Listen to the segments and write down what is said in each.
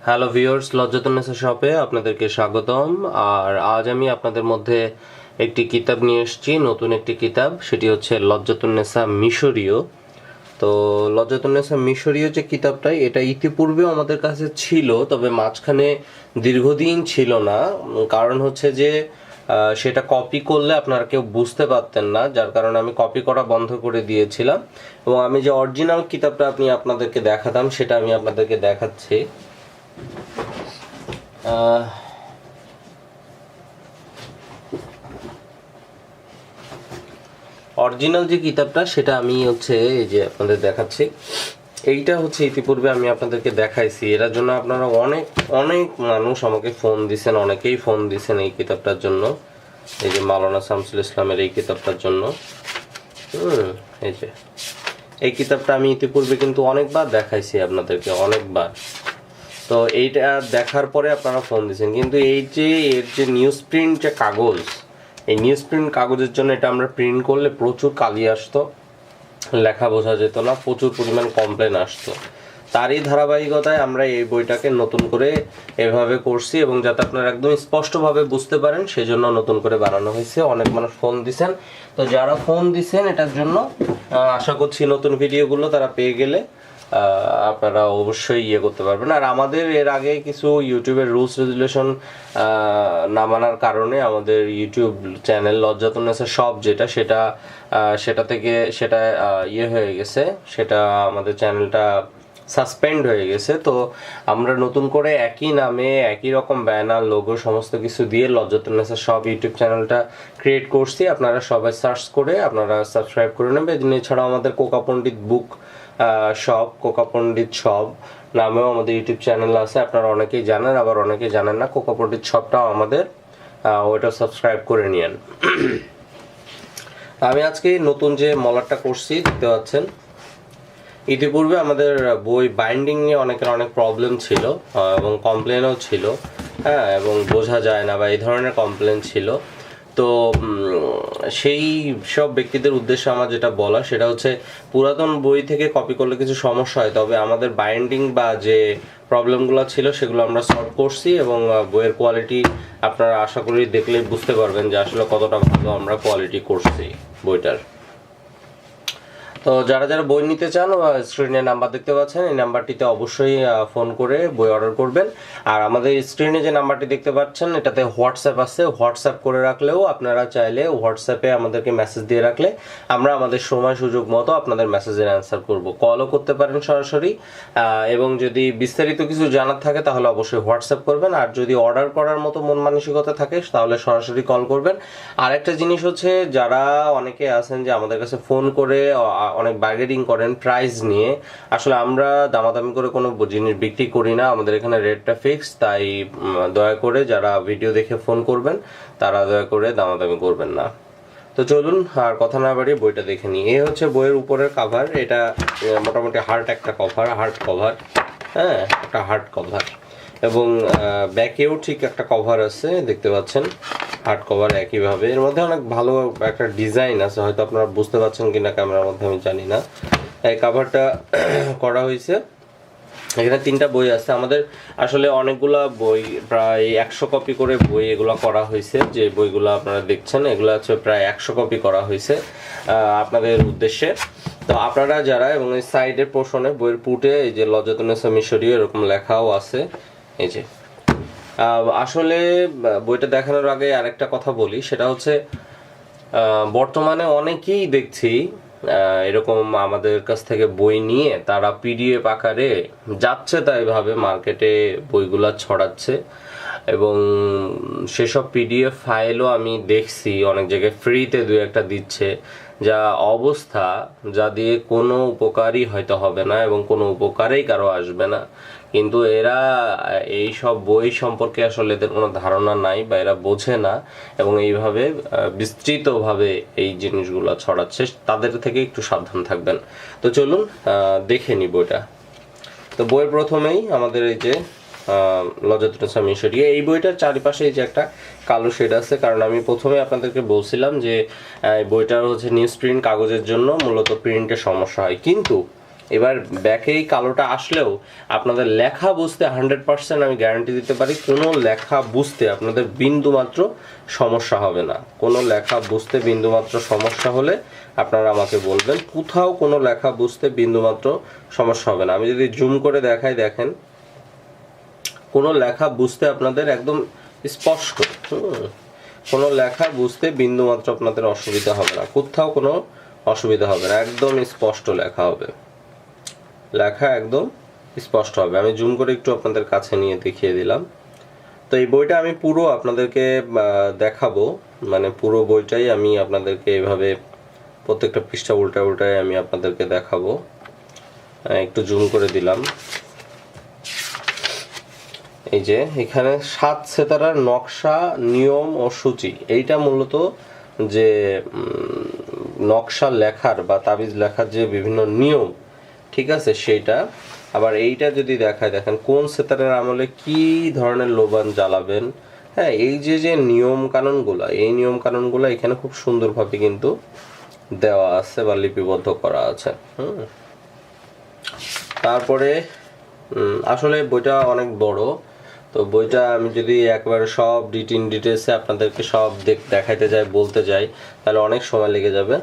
Hello viewers, Lajjatunnesa শপে আপনাদেরকে স্বাগতম। আর আজ আমি আপনাদের মধ্যে একটি কিতাব নিয়ে এসেছি, নতুন একটি কিতাব। সেটি হচ্ছে লজ্জাতুন্নেসা মিশরীয়। তো লজ্জাতুন্নেসা মিশরীয় যে কিতাবটা, এটা ইতিপূর্বেও আমাদের কাছে ছিল, তবে মাঝখানে দীর্ঘদিন ছিল না। কারণ হচ্ছে যে সেটা কপি করলে আপনারা কেউ বুঝতে পারতেন না, যার কারণে আমি কপি করা বন্ধ করে দিয়েছিলাম। এবং আমি যে অরিজিনাল কিতাবটা আপনাদেরকে দেখাতাম, সেটা আমি আপনাদেরকে দেখাচ্ছি। অরিজিনাল যে কিতাবটা, সেটা আমি হচ্ছে এই যে আপনাদের দেখাচ্ছি। এইটা হচ্ছে ইতিপূর্বে আমি আপনাদেরকে দেখাইছি। এটার জন্য আপনারা অনেক অনেক মানুষ আমাকে ফোন দিছেন, অনেকেই ফোন দিছেন এই কিতাবটার জন্য। এই যে মাওলানা শামসুল ইসলামের এই কিতাবটার জন্য। এই যে এই কিতাবটা আমি ইতিপূর্বে কিন্তু অনেকবার দেখাইছি আপনাদেরকে, অনেকবার। তো এইটা দেখার পরে আপনারা ফোন দিয়েছেন, কিন্তু এই যে এর যে নিউজ প্রিন্ট যে কাগজ, এই নিউজ প্রিন্ট কাগজের জন্য এটা আমরা প্রিন্ট করলে প্রচুর কালি আসতো, লেখা বোঝা যেত না, প্রচুর পরিমাণ কমপ্লেন আসতো। তারই ধারাবাহিকতায় আমরা এই বইটাকে নতুন করে এভাবে করছি, এবং যাতে আপনারা একদম স্পষ্টভাবে বুঝতে পারেন সেজন্য নতুন করে বানানো হয়েছে। অনেক মানুষ ফোন দিছেন, তো যারা ফোন দিছেন এটার জন্য আশা করছি নতুন ভিডিওগুলো তারা পেয়ে গেলে আপনারা অবশ্যই করতে পারবেন। আর আমাদের এর আগে কিছু ইউটিউবের রুলস রেগুলেশন না মানার কারণে আমাদের ইউটিউব চ্যানেল লজ্জাতুন্নেসা শপ সেটা থেকে হয়ে গেছে, সেটা আমাদের চ্যানেলটা সাসপেন্ড হয়ে গেছে। তো আমরা নতুন করে একই নামে একই রকম ব্যানার, লোগো সমস্ত কিছু দিয়ে লজ্জাতুন্নেসা শপ ইউটিউব চ্যানেলটা ক্রিয়েট করছি। আপনারা সবাই সার্চ করে আপনারা সাবস্ক্রাইব করে নেবেন। এছাড়াও আমাদের কোকা পণ্ডিত বুক শপ, কোকা পণ্ডিত শপ নামেও আমাদের ইউটিউব চ্যানেল আছে। আপনারা অনেকেই জানেন, আবার অনেকেই জানেন না। কোকা পণ্ডিত শপটাও আমাদের, ওইটা সাবস্ক্রাইব করে নিয়েন। আমি আজকে নতুন যে মলারটা করছি দেখতে পাচ্ছেন। ইতিপূর্বে আমাদের বই বাইন্ডিং নিয়ে অনেকের অনেক প্রবলেম ছিল, এবং কমপ্লেনও ছিল, হ্যাঁ, এবং বোঝা যায় না বা এই ধরনের কমপ্লেন ছিল। তো সেই সব ব্যক্তিদের উদ্দেশ্যে আমার যেটা বলা, সেটা হচ্ছে পুরাতন বই থেকে কপি করলে কিছু সমস্যা হয়, তবে আমাদের বাইন্ডিং বা যে প্রবলেমগুলো ছিল সেগুলো আমরা সলভ করছি, এবং বইয়ের কোয়ালিটি আপনারা আশা করি দেখলেই বুঝতে পারবেন যে আসলে কতটা ভালো আমরা কোয়ালিটি করছি বইটার। তো যারা যারা বই নিতে চান, স্ক্রিনে নাম্বার দেখতে পাচ্ছেন, এই নাম্বারটিতে অবশ্যই ফোন করে বই অর্ডার করবেন। আর আমাদের স্ক্রিনে যে নাম্বারটি দেখতে পাচ্ছেন, এটাতে হোয়াটসঅ্যাপ আছে। হোয়াটসঅ্যাপ করে রাখলেও আপনারা চাইলে হোয়াটসঅ্যাপে আমাদেরকে মেসেজ দিয়ে রাখলে আমরা আমাদের সময় সুযোগ মতো আপনাদের মেসেজের অ্যান্সার করব। কলও করতে পারেন সরাসরি, এবং যদি বিস্তারিত কিছু জানার থাকে তাহলে অবশ্যই হোয়াটসঅ্যাপ করবেন। আর যদি অর্ডার করার মতো মন মানসিকতা থাকে তাহলে সরাসরি কল করবেন। আর একটা জিনিস হচ্ছে, যারা অনেকে আছেন যে আমাদের কাছে ফোন করে অনেক বার্গেনিং করেন প্রাইস নিয়ে, আসলে আমরা দামাদামি করে কোনো জিনিস বিক্রি করি না, আমাদের এখানে রেটটা ফিক্স। তাই দয়া করে যারা ভিডিও দেখে ফোন করবেন তারা দয়া করে দামাদামি করবেন না। তো চলুন আর কথা না বাড়িয়ে বইটা দেখে নিই। এই হচ্ছে বইয়ের উপরের কভার। এটা মোটামুটি একটা হার্ড কভার, হ্যাঁ, একটা হার্ড কভার। এবং ব্যাকেও ঠিক একটা কভার আছে, দেখতে পাচ্ছেন, হার্ড কভার একইভাবে। এর মধ্যে অনেক ভালো একটা ডিজাইন আছে, হয়তো আপনারা বুঝতে পারছেন কিনা ক্যামেরার মধ্যে আমি জানি না। এই কভারটা করা হয়েছে। এখানে 3টা বই আছে আমাদের। আসলে অনেকগুলা বই, প্রায় 100 কপি করে বই এগুলো করা হয়েছে। যে বইগুলো আপনারা দেখছেন এগুলো হচ্ছে প্রায় 100 কপি করা হয়েছে আপনাদের উদ্দেশ্যে। তো আপনারা যারা, এবং এই সাইডের পোর্শনে বইয়ের পুটে এই যে লজ্জাতুন্নেসা মিশরীয় এরকম লেখাও আছে। এই যে আসলে বইটা দেখানোর আগে আরেকটা কথা বলি, সেটা হচ্ছে বর্তমানে অনেকেই দেখছি এরকম আমাদের কাছ থেকে বই নিয়ে তারা পিডিএফ আকারে যাচ্ছে তাই ভাবে মার্কেটে বইগুলা ছড়াচ্ছে, এবং সেসব পিডিএফ ফাইলও আমি দেখছি অনেক জায়গায় ফ্রিতে 2-1টা দিচ্ছে, যা অবস্থা, যা দিয়ে কোনো উপকারই হয়তো হবে না এবং কোনো উপকারেই কারো আসবে না। কিন্তু এরা এই সব বই সম্পর্কে আসলে এদের কোনো ধারণা নাই বা এরা বোঝে না, এবং এইভাবে বিস্তৃতভাবে এই জিনিসগুলো ছড়াচ্ছে। তাদের থেকে একটু সাবধান থাকবেন। তো চলুন দেখে নি বইটা। তো বইয়ের প্রথমেই আমাদের এই যে লজ্জাতুন্নেসা মিশরীয়, এই বইটার চারিপাশে এই যে একটা কালো শেড আছে, কারণ আমি প্রথমে আপনাদেরকে বলছিলাম যে বইটার হচ্ছে নিউজ প্রিন্ট কাগজের জন্য মূলত প্রিন্টের সমস্যা হয়। কিন্তু এবার ব্যাকেই কালোটা আসলেও আপনাদের লেখা বুঝতে 100% আমি গ্যারান্টি দিতে পারি, কোনো লেখা বুঝতে আপনাদের বিন্দুমাত্র সমস্যা হবে না। কোনো লেখা বুঝতে বিন্দুমাত্র সমস্যা হলে আপনারা আমাকে বলবেন। কোথাও কোনো লেখা বুঝতে বিন্দুমাত্র সমস্যা হবে না। আমি যদি জুম করে দেখাই, দেখেন কোনো লেখা বুঝতে আপনাদের একদম স্পষ্ট, কোনো লেখা বুঝতে বিন্দুমাত্র আপনাদের অসুবিধা হবে না, কোথাও কোনো অসুবিধা হবে না, একদম স্পষ্ট লেখা হবে, লেখা একদম স্পষ্ট হবে। আমি জুম করে একটু আপনাদের কাছে নিয়ে দেখিয়ে দিলাম। তো এই বইটা আমি পুরো আপনাদেরকে দেখাবো, মানে পুরো বইটাই আমি আপনাদেরকে এভাবে প্রত্যেকটা পৃষ্ঠা উল্টায় আমি আপনাদেরকে দেখাবো। একটু জুম করে দিলাম। এই যে এখানে 7 সেতারার নকশা, নিয়ম ও সূচি, এইটা মূলত যে নকশা লেখার বা তাবিজ লেখার যে বিভিন্ন নিয়ম, ঠিক আছে, সেইটা। আবার এইটা যদি দেখায়, দেখেন কোন সেতারের আমলে কি ধরনের লোবান জ্বালাবেন, হ্যাঁ, এই যে নিয়ম কানুনগুলা, এই নিয়ম কানুনগুলা এখানে খুব সুন্দরভাবে কিন্তু দেওয়া আছে বা লিপিবদ্ধ করা আছে। তারপরে আসলে বইটা অনেক বড়, তো বইটা আমি যদি একবার সব ডিটেলসে আপনাদেরকে সব দেখাইতে যাই, বলতে যাই, তাহলে অনেক সময় লেগে যাবে।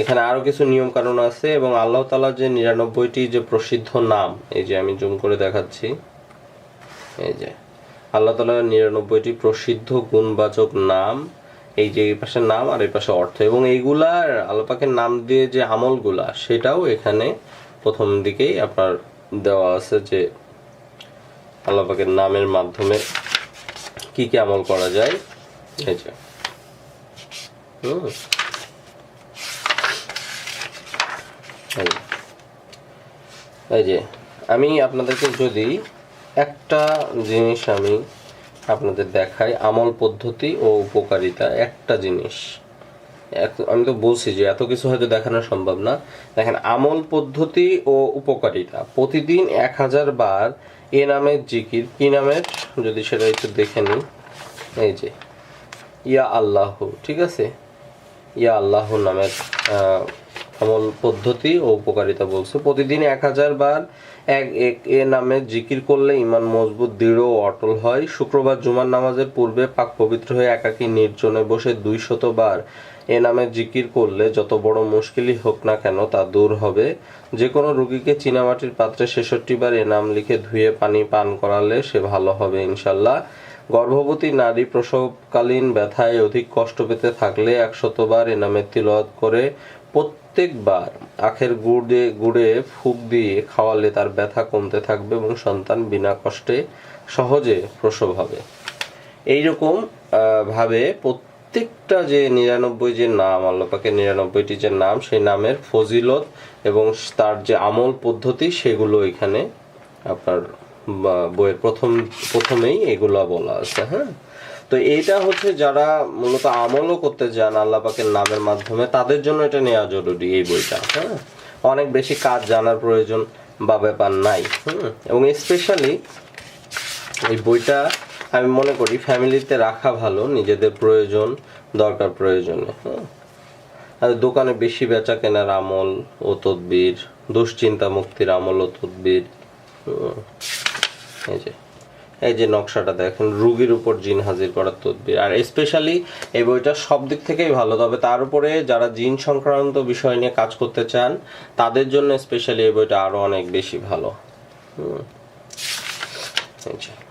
এখানে আরো কিছু নিয়ম কানুন আছে এবং আল্লাহ তাআলার যে 99টি যে প্রসিদ্ধ নাম, এই যে আমি জুম করে দেখাচ্ছি, এই যে আল্লাহ তাআলার 99টি প্রসিদ্ধ গুণবাচক নাম, এই যে এই পাশে নাম আর এই পাশে অর্থ, এবং এইগুলার আল্লাহ পাকের নাম দিয়ে যে আমলগুলা, সেটাও এখানে প্রথম দিকেই আপনার দেওয়া আছে যে আল্লাহ পাকের নামের মাধ্যমে কি কি আমল করা যায়। এই যে এই যে আমি আপনাদেরকে যদি একটা জিনিস আমি আপনাদের দেখাই, আমল পদ্ধতি ও উপকারিতা, একটা জিনিস, আমি তো বলছি যে এত কিছু হয়তো দেখানো সম্ভব না। দেখেন, আমল পদ্ধতি ও উপকারিতা, প্রতিদিন 1000 বার এ নামের জিকির, কি নামের যদি সেটা একটু দেখে নিই, এই যে ইয়া আল্লাহ, ঠিক আছে, ইয়া আল্লাহ নামের আমল পদ্ধতি ও উপকারিতা বলছে। প্রতিদিন 1000 বার এ নামে জিকির করলে ঈমান মজবুত, দৃঢ় ও অটল হয়। শুক্রবার জুমার নামাজের পূর্বে পাক পবিত্র হয়ে একাকী নির্জনে বসে 200 বার এ নামে জিকির করলে যত বড় মুশকিলই হোক না কেন তা দূর হবে। যে কোনো রোগীকে চীনামাটির পাত্রে 66 বার এ নাম লিখে ধুয়ে পানি পান করালে সে ভালো হবে ইনশাল্লাহ। গর্ভবতী নারী প্রসবকালীন ব্যথায় অধিক কষ্ট পেতে থাকলে 100 বার এ নামের তিলাওয়াত করে প্রত্যেকবার আখের গুড়ে ফুঁক দিয়ে খাওয়ালে তার ব্যথা কমতে থাকবে এবং সন্তান বিনা কষ্টে সহজে প্রসব হবে। এইরকম ভাবে প্রত্যেকটা যে 99 যে নাম, আল্লাহ পাকের 99টি যে নাম, সেই নামের ফজিলত এবং তার যে আমল পদ্ধতি, সেগুলো এখানে আপনার বইয়ের প্রথমেই এগুলা বলা আছে। হ্যাঁ, তো এইটা হচ্ছে যারা মূলত আমলও করতে যান আল্লাহ পাকের নামের মাধ্যমে, তাদের জন্য এটা নেওয়া জরুরি এই বইটা। হ্যাঁ, অনেক বেশি কাজ জানার প্রয়োজন বা ব্যাপার নাই। এবং স্পেশালি এই বইটা আমি মনে করি ফ্যামিলিতে রাখা ভালো, নিজেদের প্রয়োজন দরকার প্রয়োজনে। হ্যাঁ, আর দোকানে বেশি বেচা কেনার আমল ও তদবির, দুশ্চিন্তা মুক্তির আমল ও তদবির। এই যে নকশাটা দেখেন, রোগীর উপর জিন হাজির করার তদবির। আর স্পেশালি এই বইটা সব দিক থেকেই ভালো, তবে তার উপরে যারা জিন সংক্রান্ত বিষয় নিয়ে কাজ করতে চান তাদের জন্য স্পেশালি এই বইটা আরো অনেক বেশি ভালো।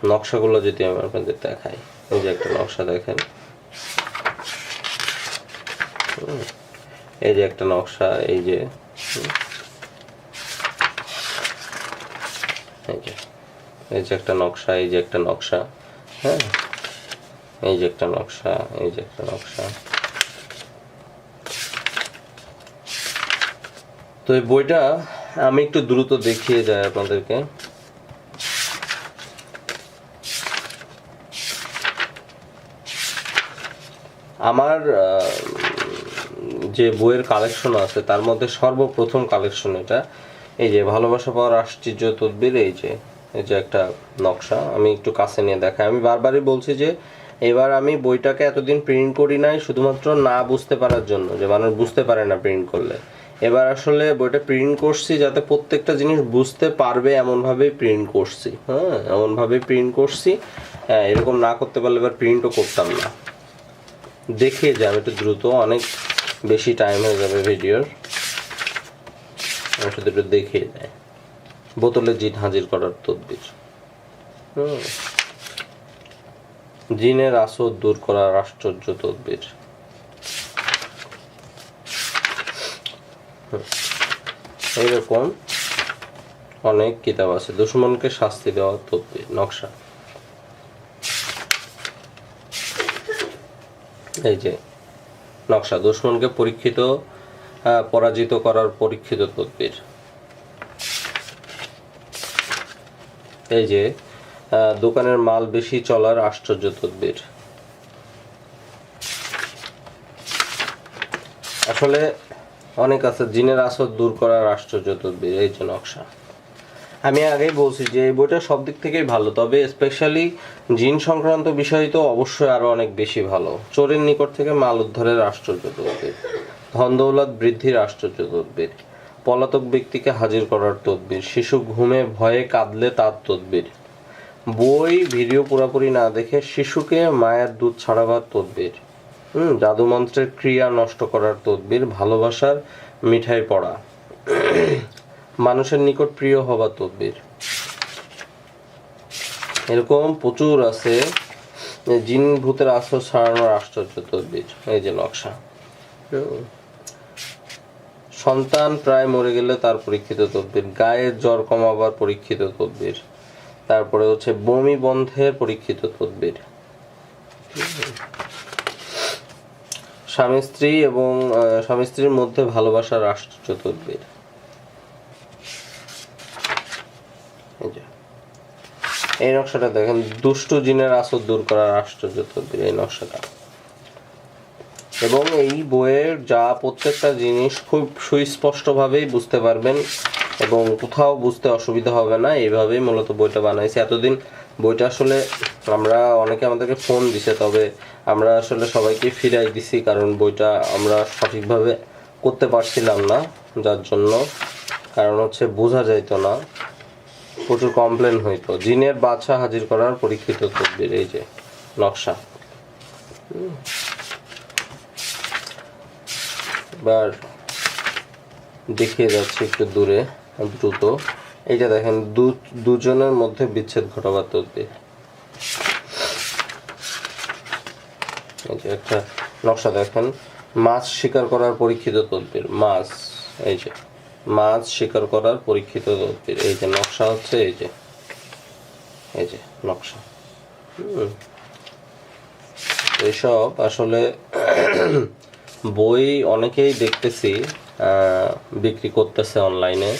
নকশাগুলো যদি আমি আপনাদের দেখাই, এই যে একটা নকশা দেখেন, এই যে একটা নকশা, এই যে এই যে একটা নকশা, এই যে একটা নকশা, হ্যাঁ, এই যে একটা নকশা, এই যে একটা নকশা। তো এই বইটা আমি একটু দ্রুত দেখিয়ে যাই আপনাদেরকে। আমার যে বইয়ের কালেকশন আছে তার মধ্যে সর্বপ্রথম কালেকশন এটা। এই যে ভালোবাসা পাওয়ার আশ্চর্য তদবির, এই যে একটা নকশা, আমি একটু কাছে নিয়ে দেখাই। আমি বারবারই বলছি যে এবার আমি বইটাকে এতদিন প্রিন্ট করি নাই শুধুমাত্র না বুঝতে পারার জন্য, যে মানুষ বুঝতে পারে না প্রিন্ট করলে। এবার আসলে বইটা প্রিন্ট করছি যাতে প্রত্যেকটা জিনিস বুঝতে পারবে এমনভাবেই প্রিন্ট করছি, হ্যাঁ এমনভাবেই প্রিন্ট করছি। হ্যাঁ এরকম না করতে পারলে এবার প্রিন্টও করতাম না। দেখিয়ে যাবে একটু দ্রুত, অনেক বেশি টাইম হয়ে যাবে ভিডিওর। শুধু একটু দেখিয়ে দেয় বোতলে জিন হাজির করার তদবির। জিনের আসর দূর করার আশ্চর্য তদবির। এইরকম অনেক কিতাব আছে। দুশমনকে শাস্তি দেওয়ার তদবির নকশা। এই যে নকশা, দুশমনকে পরাজিত করার পরীক্ষিত তদবির। এই যে দোকানের মাল বেশি চলার আশ্চর্য তদবির। আসলে অনেক আছে, জিনের আসর দূর করার আশ্চর্য তদবির। এই যে নকশা। আমি আগেই বলছি যে এই বইটা সব দিক থেকেই ভালো, তবে স্পেশালি জিন সংক্রান্ত বিষয় তো অবশ্যই আরো অনেক বেশি ভালো। চোরের নিকট থেকে মাল উদ্ধারের আশ্চর্য তদবির, ধন দৌলত বৃদ্ধির আশ্চর্য তদবির, পলাতক ব্যক্তিকে হাজির করার তদবির, শিশু ঘুমে ভয়ে কাঁদলে তার তদবির, বই ভিডিও পুরোপুরি না দেখে শিশুকে মায়ের দুধ ছাড়াবার তদবির, জাদুমন্ত্রের ক্রিয়া নষ্ট করার তদবির, ভালোবাসার মিঠাই পড়া, মানুষের নিকট প্রিয় হবার তদবির। এরকম প্রচুর আছে। জিন ভূতের আশ্রয় ছাড়ানোর আশ্চর্য তদবির। এই যে নকশা। সন্তান প্রায় মরে গেলে তার পরীক্ষিত তদবির, গায়ের জ্বর কমাবার পরীক্ষিত তদবির, তারপরে হচ্ছে বমি বন্ধের পরীক্ষিত তদবির, স্বামী স্ত্রীর মধ্যে ভালোবাসার আশ্চর্য তদবির। এই নকশাটা দেখেন, দুষ্ট জিনের আসর দূর করার আশ্চর্য তদবির। এই নকশাটা এবং এই বইয়ের যা প্রত্যেকটা জিনিস খুব সুস্পষ্টভাবেই বুঝতে পারবেন এবং কোথাও বুঝতে অসুবিধা হবে না। এইভাবেই মূলত বইটা বানাইছি। এতদিন বইটা আসলে আমরা অনেকে আমাদেরকে ফোন দিছে, তবে আমরা আসলে সবাইকে ফিরাই দিছি, কারণ বইটা আমরা সঠিকভাবে করতে পারছিলাম না, যার জন্য কারণ হচ্ছে বোঝা যাইতো না, প্রচুর কমপ্লেন হইতো। জিনের বাদশা হাজির করার পরীক্ষিত তদবির। এই যে নকশা। এবার দেখিয়ে যাচ্ছে একটু দূরে দ্রুত। এইটা দেখেন, দুজনের মধ্যে বিচ্ছেদ ঘটাবার তদবির। এই যে একটা নকশা দেখেন, মাছ শিকার করার পরীক্ষিত তদবির। এই যে মাছ শিকার করার পরীক্ষিত তদবির। এই যে নকশা হচ্ছে, এই যে নকশা। এইসব আসলে বই অনেকেই দেখতেছি বিক্রি করতেছে অনলাইনে।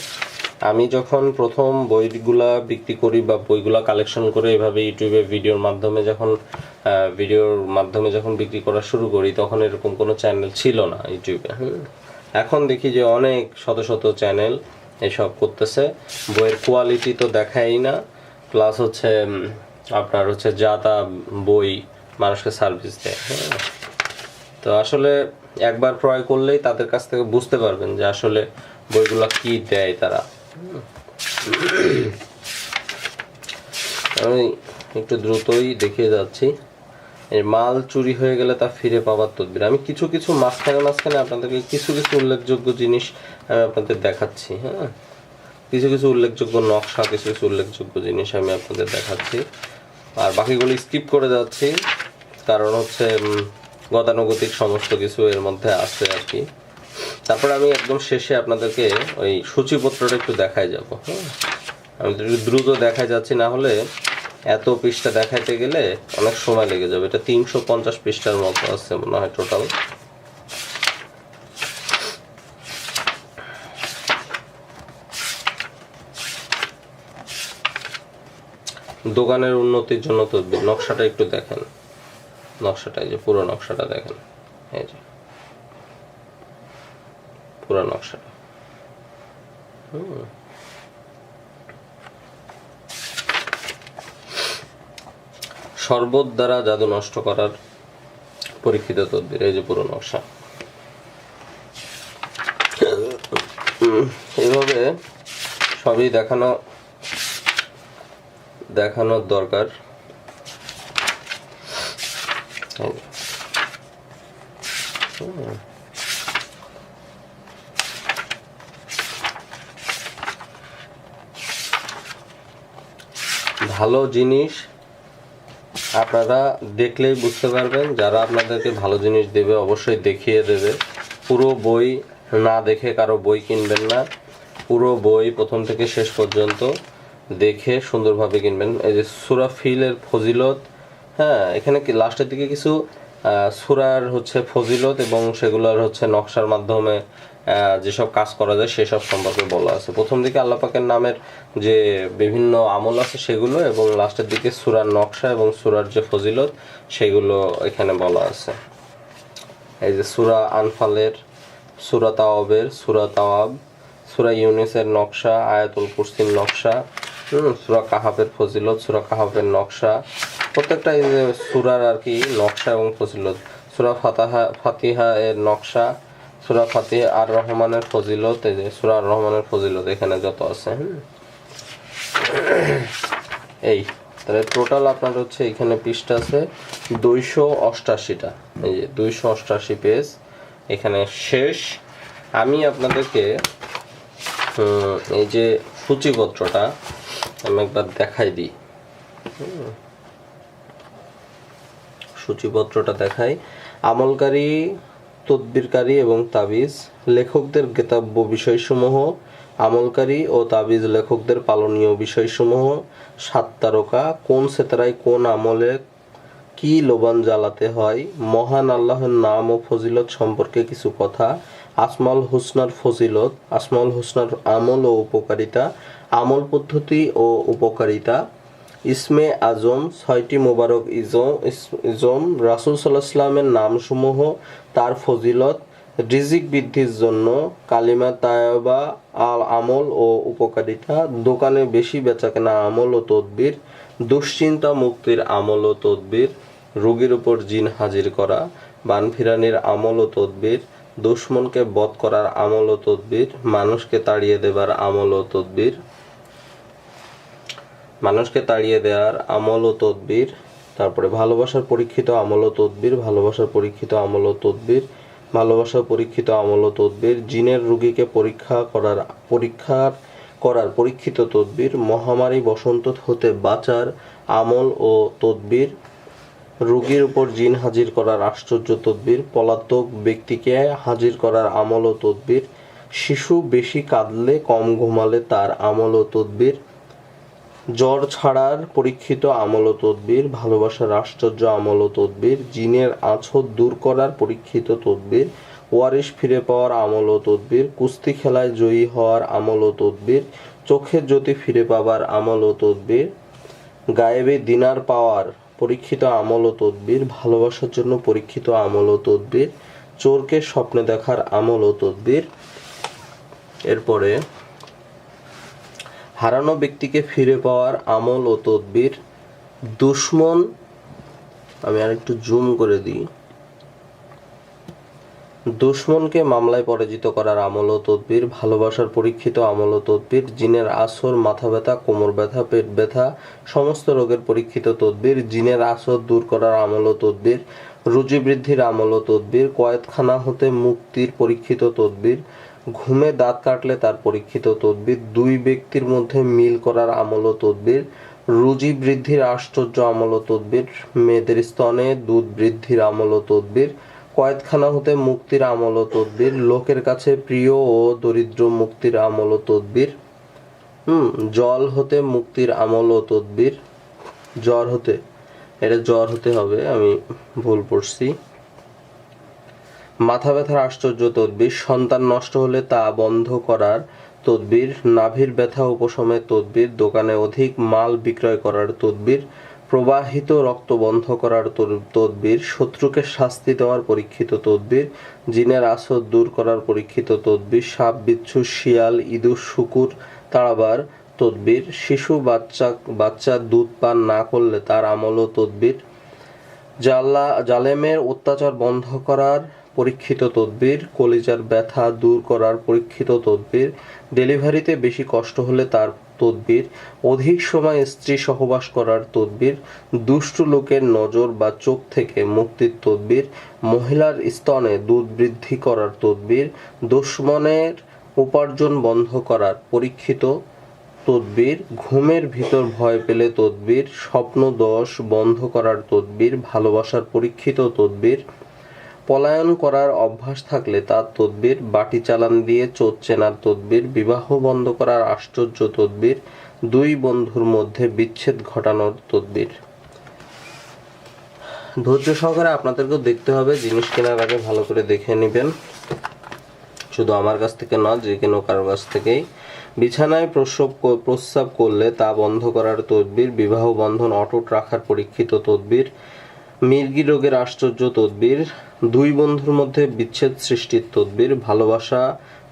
আমি যখন প্রথম বইগুলা বিক্রি করি বা বইগুলা কালেকশন করে এভাবে ইউটিউবে ভিডিওর মাধ্যমে যখন বিক্রি করা শুরু করি, তখন এরকম কোনো চ্যানেল ছিল না ইউটিউবে। এখন দেখি যে অনেক শত শত চ্যানেল এসব করতেছে। বইয়ের কোয়ালিটি তো দেখাই না, প্লাস হচ্ছে আপনার হচ্ছে যা তা বই মানুষকে সার্ভিস দেয়। তো আসলে একবার ক্রয় করলেই তাদের কাছ থেকে বুঝতে পারবেন যে আসলে বইগুলো কি দেয় তারা। আমি একটু দ্রুতই দেখিয়ে যাচ্ছি। এই মাল চুরি হয়ে গেলে তা ফিরে পাওয়ার তদবির। আমি কিছু মাঝখানে আপনাদেরকে কিছু উল্লেখযোগ্য জিনিস আমি আপনাদের দেখাচ্ছি। হ্যাঁ, কিছু উল্লেখযোগ্য নকশা, কিছু উল্লেখযোগ্য জিনিস আমি আপনাদের দেখাচ্ছি, আর বাকিগুলো স্কিপ করে যাচ্ছি, কারণ হচ্ছে গতানুগতিক সমস্ত কিছু এর মধ্যে আছে আর কি। তারপর আমি একদম শেষে আপনাদেরকে ওই সূচিপত্রটা একটু দেখাই যাব। হ্যাঁ, আমি একটু দ্রুত দেখাই যাচ্ছি, না হলে এত পৃষ্ঠা দেখাইতে গেলে অনেক সময় লেগে যাবে। এটা 350 পৃষ্ঠার মতো আছে মনে হয় টোটাল। দোকানের উন্নতির জন্য তদবির। নকশাটা একটু দেখেন, নকশাটা এই যে পুরো নকশাটা দেখেন, এই যে পুরো নকশাটা। শরবত দ্বারা জাদু নষ্ট করার পরীক্ষিত তদবির। এই যে পুরো নকশা। এভাবে সবই দেখানোর দরকার। ভালো জিনিস আপনারা দেখলেই বুঝতে পারবেন। যারা আপনাদেরকে ভালো জিনিস দেবে অবশ্যই দেখিয়ে দেবে। পুরো বই না দেখে কারো বই কিনবেন না। পুরো বই প্রথম থেকে শেষ পর্যন্ত দেখে সুন্দরভাবে কিনবেন। এই যে সূরা ফিলের ফজিলত, হ্যাঁ, এখানে কি লাস্টের দিকে কিছু সূরার ফজিলত এবং সেগুলোর নকশার মাধ্যমে যেসব কাজ করা যায় সেসব সম্পর্কে বলা আছে। প্রথম দিকে আল্লাহ পাকের নামের যে বিভিন্ন আমল আছে সেগুলো, এবং লাস্টের দিকে সূরার নকশা এবং সূরার যে ফজিলত সেগুলো এখানে বলা আছে। এই যে সূরা আনফালের, সূরা তাওয়াবের, সূরা তাওয়াব, সূরা ইউনিসের নকশা, আয়াতুল কুরসির নকশা, সূরা কাহাফের ফজিলত, সূরা কাহাফের নকশা, প্রত্যেকটা এই যে সূরার আর কি নকশা এবং ফজিলত। সূরা ফাতিহা এর নকশা, সূরা ফাতিহা আর রহমানের ফজিলত, এই যে সূরা আর রহমানের ফজিলত এখানে যত আছে। এই তাহলে টোটাল আপনার এখানে পৃষ্ঠা আছে 288টা। এই যে 288 পেজ এখানে শেষ। আমি আপনাদেরকে এই যে সূচিপত্রটা আমি একবার দেখাই দিই। সূচিপত্রটা দেখাই। আমলকারী, তদবিরকারী এবং তাবিজ লেখকদের জ্ঞাতব্য বিষয়সমূহ, আমলকারী ও তাবিজ লেখকদের পালনীয় বিষয়সমূহ, 7 তারকা, কোন সেতারায় কোন আমলে কি লোবান জ্বালাতে হয়, মহান আল্লাহর নাম ও ফজিলত সম্পর্কে কিছু কথা, আসমাউল হুসনার ফজিলত, আসমাউল হুসনার আমল ও উপকারিতা, আমল পদ্ধতি ও উপকারিতা, ইসমে আজম, 6টি মোবারক ইজম, রাসূল সাল্লাল্লাহু আলাইহি ওয়াসাল্লামের নামসমূহ, তার ফজিলত, রিজিক বৃদ্ধির জন্য কালিমা তায়বা, আমল ও উপকারিতা, দোকানে বেশি বেচাকেনা আমল ও তদবির, দুশ্চিন্তা মুক্তির আমল ও তদবির, রোগীর উপর জিন হাজির করা, বানফিরানির আমল ও তদবির, দুশমনকে বধ করার আমল ও তদবির, মানুষকে তাড়িয়ে দেবার আমল ও তদবির, মানুষকে তাড়িয়ে দেওয়ার আমল ও তদবির, তারপরে ভালোবাসার পরীক্ষিত আমল ও তদবির, ভালোবাসার পরীক্ষিত আমল ও তদবির, ভালোবাসার পরীক্ষিত আমল ও তদবির, জিনের রোগীকে পরীক্ষা করার পরীক্ষিত তদবির, মহামারী বসন্ত হতে বাঁচার আমল ও তদবির, রোগীর উপর জিন হাজির করার আশ্চর্য তদবির, পলাতক ব্যক্তিকে হাজির করার আমল ও তদবির, শিশু বেশি কাঁদলে কম ঘুমালে তার আমল ও তদবির, জ্বর ছাড়ার পরীক্ষিত আমল ও তদবির, ভালোবাসার আশ্চর্য আমল ও তদবির, জিনের আঁচড় দূর করার পরীক্ষিত তদবির, ওয়ারিশ ফিরে পাওয়ার আমল ও তদবির, কুস্তি খেলায় জয়ী হওয়ার আমল ও তদবির, চোখের জ্যোতি ফিরে পাবার আমল ও তদবির, গায়েবে দিনার পাওয়ার পরীক্ষিত আমল ও তদবির, ভালোবাসার জন্য পরীক্ষিত আমল ও তদবির, চোরকে স্বপ্নে দেখার আমল ও তদবির। এরপরে হারানো ব্যক্তিকে ফিরে পাওয়ার আমল ও তদবির, দুশমন, আমি আরেকটু জুম করে দিই, দুশমনকে মামলায় পরাজিত করার আমল ও তদবির, ভালোবাসার পরীক্ষিত আমল ও তদবির, জিনের আসর, মাথা ব্যথা, কোমর ব্যথা, পেট ব্যথা, সমস্ত রোগের পরীক্ষিত তদবির, জিনের আসর দূর করার আমল ও তদবির, রুজি বৃদ্ধির আমল ও তদবির, কয়েদখানা হতে মুক্তির পরীক্ষিত তদবির, ঘুমে দাঁত কাটলে তার পরীক্ষিত তদবির, দুই ব্যক্তির মধ্যে মিল করার আমল ও তদবির, রুজি বৃদ্ধির আশ্চর্য আমল ও তদবির, মেয়েদের স্তনে দুধ বৃদ্ধির আমল ও তদবির, কয়েদখানা হতে মুক্তির আমল ও তদবির, লোকের কাছে প্রিয় ও দরিদ্র মুক্তির আমল ও তদবির, জল হতে মুক্তির আমল ও তদবির, জ্বর হতে হবে, আমি ভুল পড়ছি, মাথা ব্যথার আশ্চর্য তদবির, সন্তান নষ্ট হলে তা বন্ধ করার তদবির, নাভির ব্যথা উপশমের তদবির, দোকানে অধিক মাল বিক্রয় করার তদবির, প্রবাহিত রক্ত বন্ধ করার তদবির, শত্রুকে শাস্তি দেওয়ার পরীক্ষিত তদবির, জিনের আসর দূর করার পরীক্ষিত তদবির, সাপ বিচ্ছু শিয়াল ইঁদুর শূকর তাড়াবার তদবির, শিশু বাচ্চা দুধ পান না করলে তার আমল ও তদবির, জালেমের অত্যাচার বন্ধ করার পরীক্ষিত তদবির, কলিজার ব্যথা দূর করার পরীক্ষিত তদবির, ডেলিভারিতে বেশি কষ্ট হলে তার তদবির, অধিক সময় স্ত্রী সহবাস করার তদবির, দুষ্টু লোকের নজর বা চোখ থেকে মুক্তির তদবির, মহিলার স্তনে দুধ বৃদ্ধি করার তদবির, দুশ্মনের উপার্জন বন্ধ করার পরীক্ষিত তদবির, ঘুমের ভিতর ভয় পেলে তদবির, স্বপ্ন দোষ বন্ধ করার তদবির, ভালোবাসার পরীক্ষিত তদবির, পলায়ন করার অভ্যাস থাকলে তার তদবির, বাটি চালান দিয়ে চোর চেনার তদবির, বিবাহ বন্ধ করার আশ্চর্য তদবির, দুই বন্ধুর মধ্যে বিচ্ছেদ ঘটানোর তদবির। ধৈর্য সহকারে আপনাদেরকেও দেখতে হবে, জিনিস কেনার আগে ভালো করে দেখে নেবেন, শুধু আমার কাছ থেকে নয়, যে কোনো কারোর কাছ থেকেই। বিছানায় প্রস্রাব করলে তা বন্ধ করার তদবির, বিবাহ বন্ধন অটুট রাখার পরীক্ষিত তদবির, মির্গি রোগের আশ্চর্য তদবির, দুই বন্ধুর মধ্যে বিচ্ছেদ সৃষ্টির তদবির, ভালোবাসা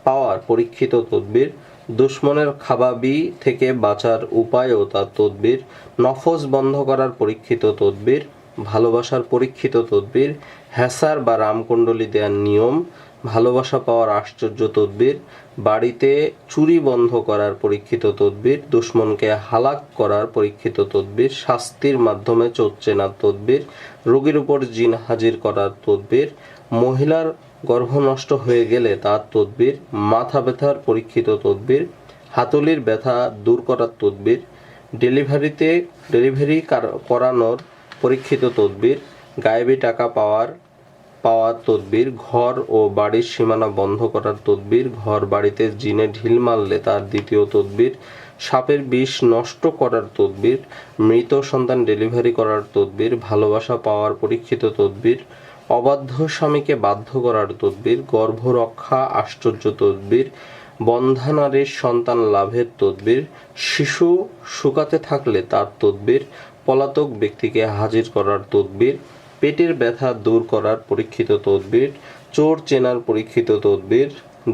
পাওয়ার পরীক্ষিত তদবির, দুশ্মনের খাবাবি থেকে বাঁচার উপায় ও তার তদবির, নফস বন্ধ করার পরীক্ষিত তদবির, ভালোবাসার পরীক্ষিত তদবির, হ্যাসার বা রামকুণ্ডলী দেওয়ার নিয়ম, ভালোবাসা পাওয়ার আশ্চর্য তদবির, বাড়িতে চুরি বন্ধ করার পরীক্ষিত তদবির, দুশ্মনকে হালাক করার পরীক্ষিত তদবির, শাস্তির মাধ্যমে চোর চেনার তদবির, রোগীর উপর জিন হাজির করার তদবির, মহিলার গর্ভ নষ্ট হয়ে গেলে তার তদবির, মাথা ব্যথার পরীক্ষিত তদবির, হাতুলির ব্যথা দূর করার তদবির, ডেলিভারি করানোর পরীক্ষিত তদবির, গায়েবী টাকা পাওয়ার তদবির, ঘর ও বাড়ির সীমানা বন্ধ করার তদবির, ঘর বাড়িতে জিনে ঢিল মারলে তার দ্বিতীয় তদবির, সাপের বিষ নষ্ট করার তদবির, মৃত সন্তান ডেলিভারি করার তদবির, ভালোবাসা পাওয়ার পরীক্ষিত তদবির, অবাধ্য স্বামীকে বাধ্য করার তদবির, গর্ভ রক্ষা আশ্চর্য তদবির, বন্ধা নারীর সন্তান লাভের তদবির, শিশু শুকাতে থাকলে তার তদবির, পলাতক ব্যক্তিকে হাজির করার তদবির, পেটের ব্যথা দূর করার পরীক্ষিত তদবির, চোর চেনার পরীক্ষিত তদবির,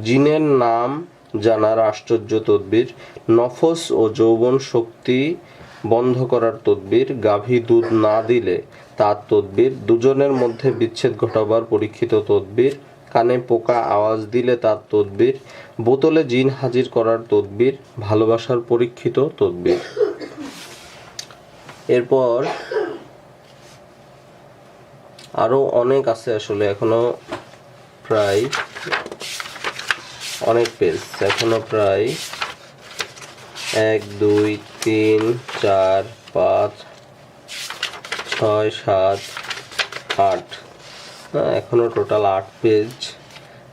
জিনের নাম জানার আশ্চর্য তদবির, নফস ও যৌবন শক্তি বন্ধ করার তদবির, গাভী দুধ না দিলে তার তদবির, দুজনের মধ্যে বিচ্ছেদ ঘটাবার পরীক্ষিত তদবির, কানে পোকা আওয়াজ দিলে তার তদবির, বোতলে জিন হাজির করার তদবির, ভালোবাসার পরীক্ষিত তদবির। এরপর আরো অনেক আছে, আসলে এখনো প্রায় অনেক পেজ, এখনো প্রায় 1 2 3 4 5 6 7 8, এখনো টোটাল 8 পেজ।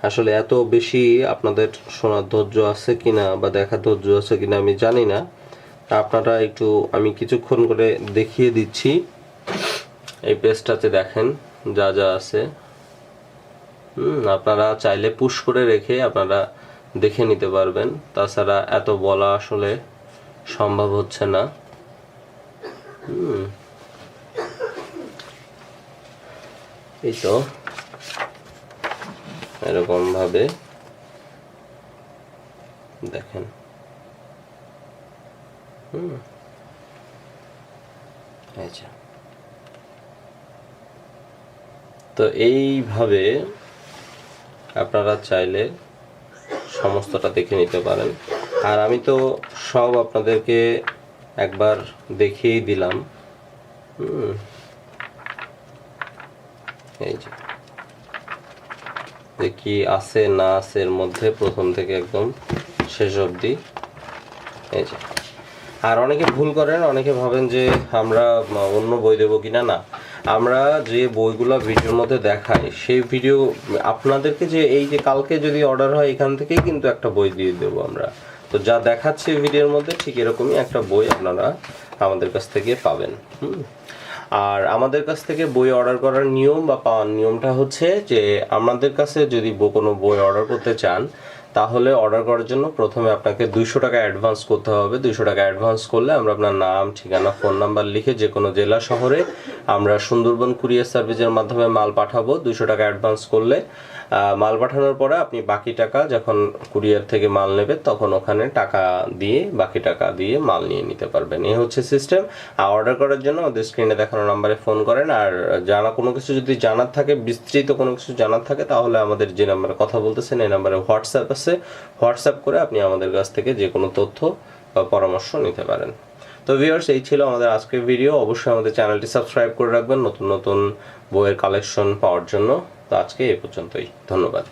আসলে এত বেশি আপনাদের শোনার ধৈর্য আছে কিনা বা দেখার ধৈর্য আছে কিনা আমি জানি না, আপনারা একটু, আমি কিছুক্ষণ করে দেখিয়ে দিচ্ছি। এই পেজটাতে দেখেন যা যা আছে, আপনারা চাইলে পুশ করে রেখে আপনারা দেখে নিতে পারবেন, তাছাড়া এত বলা আসলে সম্ভব হচ্ছে না। এই তো এরকম ভাবে দেখেন। আচ্ছা, তো এইভাবে আপনারা চাইলে সমস্তটা দেখে নিতে পারেন। আর আমি তো সব আপনাদেরকে একবার দেখিয়েই দিলাম। এই যে কি আছে না আছে এর মধ্যে, প্রথম থেকে একদম শেষ অবধি। এই যে, আর অনেকে ভুল করেন, অনেকে ভাবেন যে আমরা অন্য বই দেবো কিনা। না, আমরা যে বইগুলো ভিডিওর মধ্যে দেখাই সেই ভিডিও আপনাদেরকে, যে এই যে কালকে যদি অর্ডার হয় এখান থেকেই কিন্তু একটা বই দিয়ে দেবো আমরা। তো যা দেখাচ্ছে ভিডিওর মধ্যে ঠিক এরকমই একটা বই আপনারা আমাদের কাছ থেকে পাবেন। আর আমাদের কাছ থেকে বই অর্ডার করার নিয়ম বা পাওয়ার নিয়মটা হচ্ছে যে, আমাদের কাছে যদি কোনো বই অর্ডার করতে চান তাহলে অর্ডার করার জন্য প্রথমে আপনাকে 200 টাকা অ্যাডভান্স করতে হবে। 200 টাকা অ্যাডভান্স করলে আমরা আপনার নাম, ঠিকানা, ফোন নাম্বার লিখে যে কোনো জেলা শহরে আমরা সুন্দরবন কুরিয়ার সার্ভিসের মাধ্যমে মাল পাঠাবো। 200 টাকা অ্যাডভান্স করলে মাল পাঠানোর পরে আপনি বাকি টাকা যখন কুরিয়ার থেকে মাল নেবে তখন ওখানে টাকা দিয়ে বাকি টাকা দিয়ে মাল নিয়ে নিতে পারবেন। এই হচ্ছে সিস্টেম। আর অর্ডার করার জন্য আমাদের স্ক্রিনে দেখানো নাম্বারে ফোন করেন। আর কোনো কিছু যদি জানার থাকে, বিস্তৃত কোনো কিছু জানার থাকে, তাহলে আমাদের যে নাম্বারে কথা বলতেছেন এই নাম্বারে হোয়াটসঅ্যাপ আছে, হোয়াটসঅ্যাপ করে আপনি আমাদের কাছ থেকে যে কোনো তথ্য বা পরামর্শ নিতে পারেন। তো ভিউয়ার্স, এই ছিল আমাদের আজকের ভিডিও। অবশ্যই আমাদের চ্যানেলটি সাবস্ক্রাইব করে রাখবেন নতুন নতুন বইয়ের কালেকশন পাওয়ার জন্য। তো আজকে এই পর্যন্তই, ধন্যবাদ।